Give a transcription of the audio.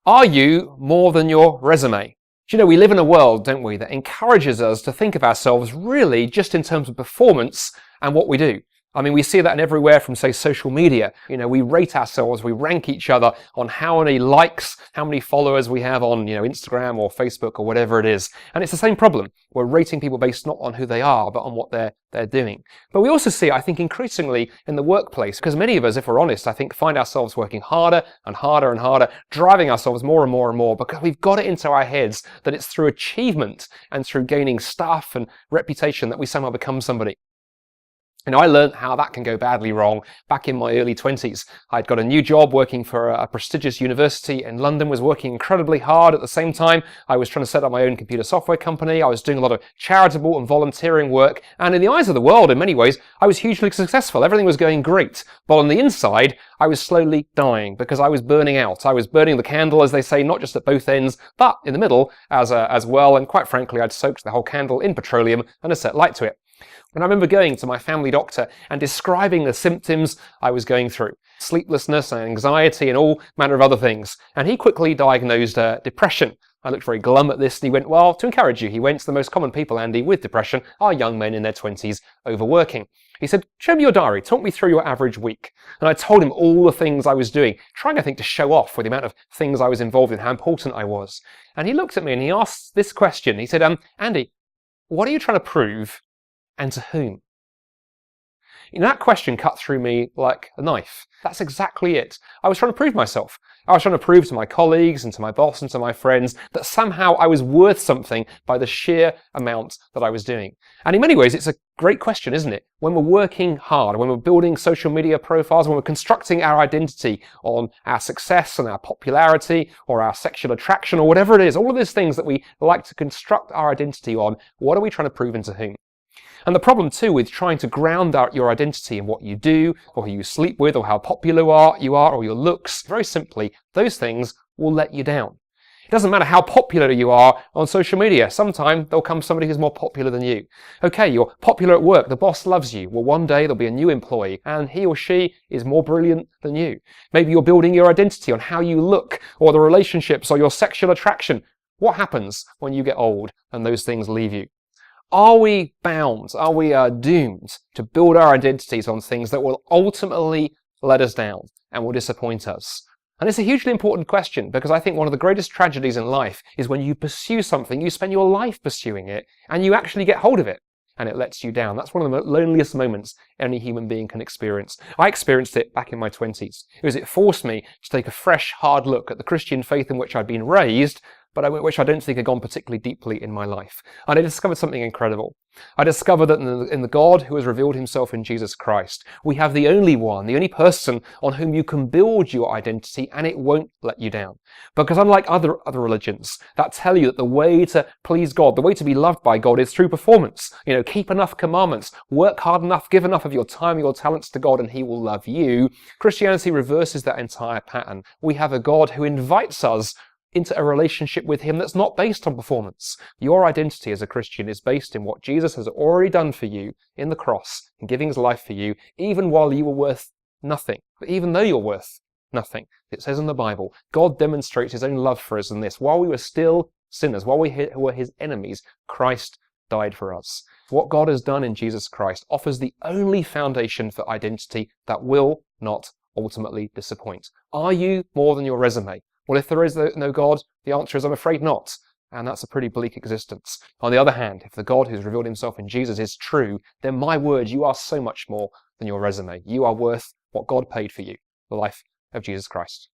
Are you more than your resume? Do you know, we live in a world, don't we, that encourages us to think of ourselves really just in terms of performance and what we do. I mean, we see that in everywhere from, say, social media. You know, we rate ourselves, we rank each other on how many likes, how many followers we have on, Instagram or Facebook or whatever it is. And it's the same problem. We're rating people based not on who they are, but on what they're doing. But we also see, I think, increasingly in the workplace, because many of us, if we're honest, I think find ourselves working harder and harder and harder, driving ourselves more and more and more, because we've got it into our heads that it's through achievement and through gaining staff and reputation that we somehow become somebody. I learned how that can go badly wrong back in my early 20s. I'd got a new job working for a prestigious university in London, was working incredibly hard at the same time. I was trying to set up my own computer software company. I was doing a lot of charitable and volunteering work. And in the eyes of the world, in many ways, I was hugely successful. Everything was going great. But on the inside, I was slowly dying because I was burning out. I was burning the candle, as they say, not just at both ends, but in the middle as well. And quite frankly, I'd soaked the whole candle in petroleum and had set light to it. And I remember going to my family doctor and describing the symptoms I was going through. Sleeplessness and anxiety and all manner of other things. And he quickly diagnosed depression. I looked very glum at this and he went, well, to encourage you, he went, the most common people, Andy, with depression are young men in their 20s overworking. He said, show me your diary, talk me through your average week. And I told him all the things I was doing, trying, I think, to show off with the amount of things I was involved in, how important I was. And he looked at me and he asked this question. He said, Andy, what are you trying to prove? And to whom? That question cut through me like a knife. That's exactly it. I was trying to prove myself. I was trying to prove to my colleagues and to my boss and to my friends that somehow I was worth something by the sheer amount that I was doing. And in many ways, it's a great question, isn't it? When we're working hard, when we're building social media profiles, when we're constructing our identity on our success and our popularity or our sexual attraction or whatever it is, all of those things that we like to construct our identity on, what are we trying to prove and to whom? And the problem too with trying to ground out your identity in what you do, or who you sleep with, or how popular you are, or your looks, very simply, those things will let you down. It doesn't matter how popular you are on social media. Sometime there'll come somebody who's more popular than you. Okay, you're popular at work, the boss loves you. Well, one day there'll be a new employee, and he or she is more brilliant than you. Maybe you're building your identity on how you look, or the relationships, or your sexual attraction. What happens when you get old and those things leave you? Are we bound, are we doomed to build our identities on things that will ultimately let us down and will disappoint us? And it's a hugely important question because I think one of the greatest tragedies in life is when you pursue something, you spend your life pursuing it, and you actually get hold of it, and it lets you down. That's one of the loneliest moments any human being can experience. I experienced it back in my 20s. It forced me to take a fresh, hard look at the Christian faith in which I'd been raised, but which I don't think had gone particularly deeply in my life. And I discovered something incredible. I discovered that in the God who has revealed himself in Jesus Christ, we have the only one, the only person on whom you can build your identity, and it won't let you down. Because unlike other religions that tell you that the way to please God, the way to be loved by God is through performance, keep enough commandments, work hard enough, give enough of your time, your talents to God, and he will love you, Christianity reverses that entire pattern. We have a God who invites us into a relationship with him that's not based on performance. Your identity as a Christian is based in what Jesus has already done for you in the cross, in giving his life for you, even while you were worth nothing. But even though you're worth nothing, it says in the Bible, God demonstrates his own love for us in this. While we were still sinners, while we were his enemies, Christ died for us. What God has done in Jesus Christ offers the only foundation for identity that will not ultimately disappoint. Are you more than your resume? Well, if there is no God, the answer is I'm afraid not. And that's a pretty bleak existence. On the other hand, if the God who's revealed himself in Jesus is true, then my word, you are so much more than your resume. You are worth what God paid for you, the life of Jesus Christ.